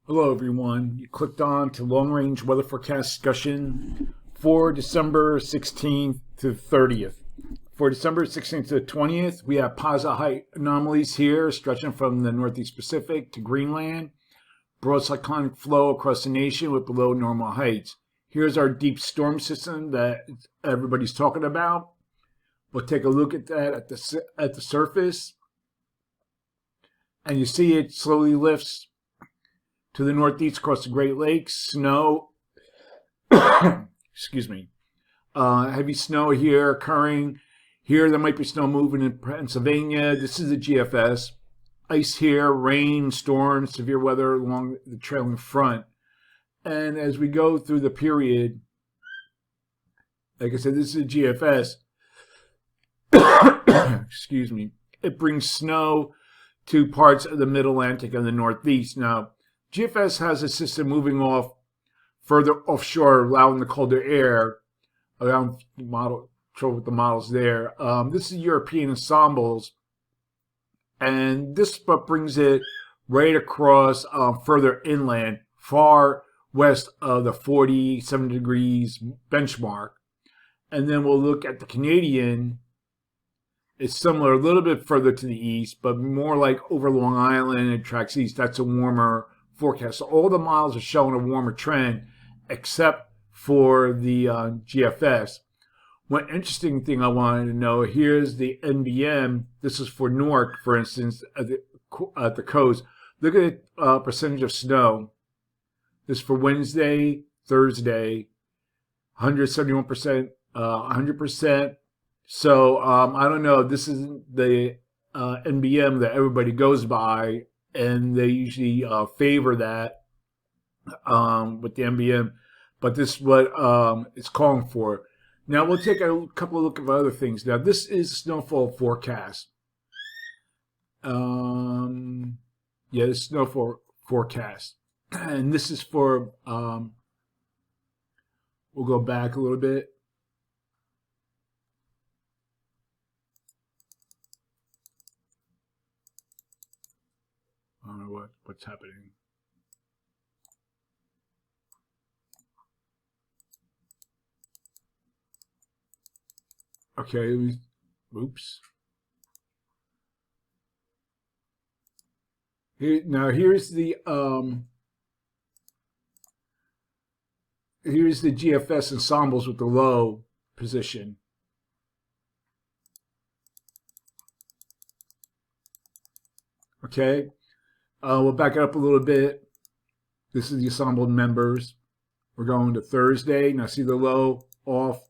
Hello everyone, you clicked on to long range weather forecast discussion for December 16th to 30th. For December 16th to 20th, we have positive height anomalies here stretching from the Northeast Pacific to Greenland. Broad cyclonic flow across the nation with below normal heights. Here's our deep storm system that everybody's talking about. We'll take a look at that at the surface. And you see it slowly lifts to the northeast across the Great Lakes. Snow, excuse me, heavy snow here occurring. Here there might be snow moving in Pennsylvania. This is the GFS. Ice here, rain, storms, severe weather along the trailing front. And as we go through the period, like I said, this is the GFS. Excuse me. It brings snow to parts of the Mid-Atlantic and the Northeast. Now, GFS has a system moving off further offshore, allowing the colder air around the model. Show with the models there. This is European ensembles, and this brings it right across further inland, far west of the 47 degrees benchmark. And then we'll look at the Canadian. It's similar, a little bit further to the east, but more like over Long Island. It tracks east. That's a warmer forecast. So all the models are showing a warmer trend, except for the GFS. One interesting thing I wanted to know, here's the NBM. This is for Newark, for instance, at the coast. Look at the percentage of snow. This is for Wednesday, Thursday, 171%, 100%. So I don't know. This is the NBM that everybody goes by, and they usually favor that with the NBM. But this is what it's calling for. Now we'll take a couple of look at other things. Now this is snowfall forecast. Yeah, this is snowfall forecast, and this is for. We'll go back a little bit. I don't know what's happening. Okay, oops. Here's the GFS ensembles with the low position. Okay, we'll back it up a little bit. This is the ensemble members. We're going to Thursday. Now see the low off.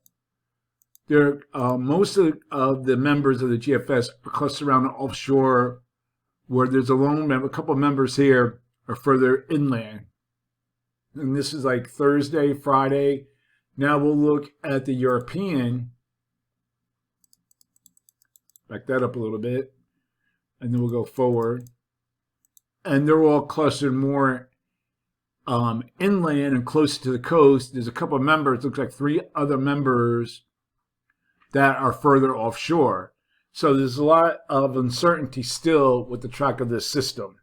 There, most of the members of the GFS are clustered around the offshore, where there's a lone member. A couple of members here are further inland. And this is like Thursday, Friday. Now we'll look at the European. Back that up a little bit. And then we'll go forward. And they're all clustered more inland and closer to the coast. There's a couple of members, looks like 3 other members that are further offshore. So there's a lot of uncertainty still with the track of this system.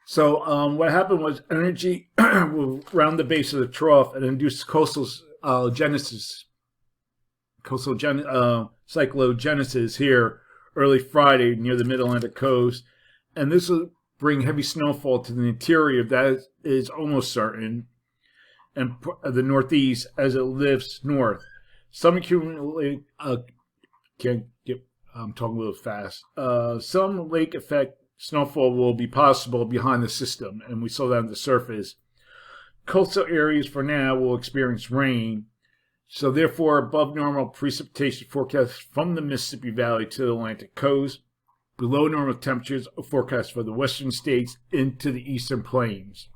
So what happened was energy around the base of the trough and induced coastal cyclogenesis here early Friday near the Mid-Atlantic coast. And this will bring heavy snowfall to the interior. That is almost certain. And the Northeast as it lifts north. Some accumulate, I'm talking a little fast. Some lake effect snowfall will be possible behind the system, and we saw that on the surface. Coastal areas for now will experience rain, so therefore above normal precipitation forecast from the Mississippi Valley to the Atlantic coast. Below normal temperatures are forecast for the western states into the eastern plains.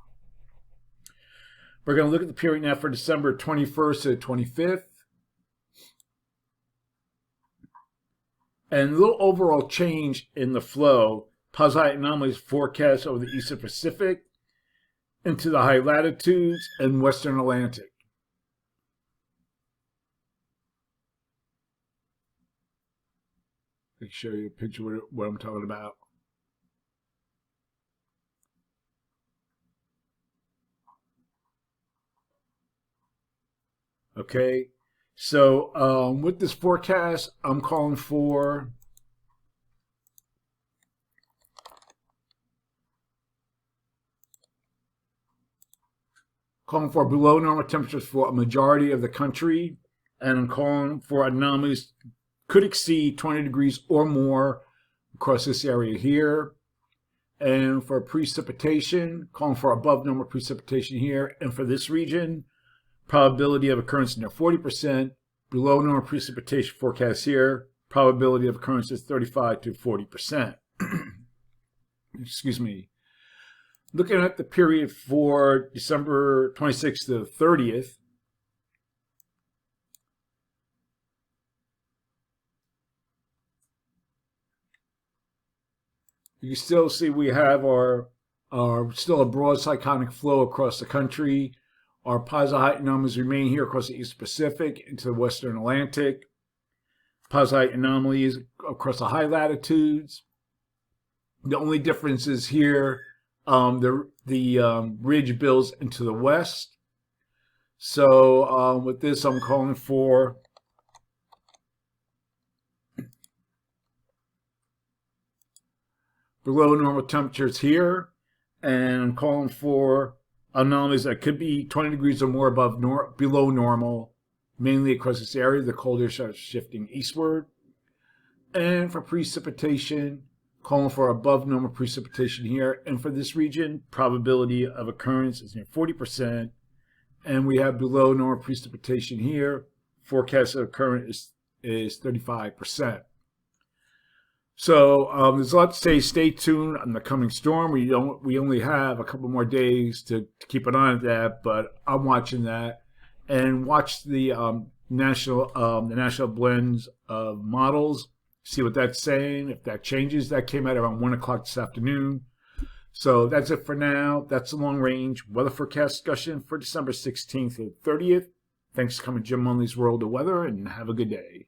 We're going to look at the period now for December 21st to the 25th. And a little overall change in the flow. Positive anomalies forecast over the eastern Pacific into the high latitudes and western Atlantic. I can show you a picture of what I'm talking about. Okay, so with this forecast, I'm calling for below normal temperatures for a majority of the country, and I'm calling for anomalies could exceed 20 degrees or more across this area here. And for precipitation, calling for above normal precipitation here. And for this region, probability of occurrence near 40%, below normal precipitation forecast here, probability of occurrence is 35 to 40%. Excuse me. Looking at the period for December 26th to 30th, you can still see we have our still a broad cyclonic flow across the country. Our positive height anomalies remain here across the East Pacific into the Western Atlantic. Positive height anomalies across the high latitudes. The only difference is here the ridge builds into the west. So with this, I'm calling for below normal temperatures here, and I'm calling for anomalies that could be 20 degrees or more below normal, mainly across this area. The cold air starts shifting eastward. And for precipitation, calling for above normal precipitation here. And for this region, probability of occurrence is near 40%. And we have below normal precipitation here. Forecast of occurrence is 35%. So there's a lot to say. Stay tuned on the coming storm. We only have a couple more days to keep an eye on that, but I'm watching that. And watch the national blends of models. See what that's saying. If that changes, that came out around 1 o'clock this afternoon. So that's it for now. That's the long range weather forecast discussion for December 16th and 30th. Thanks for coming to Jim Munley's World of Weather, and have a good day.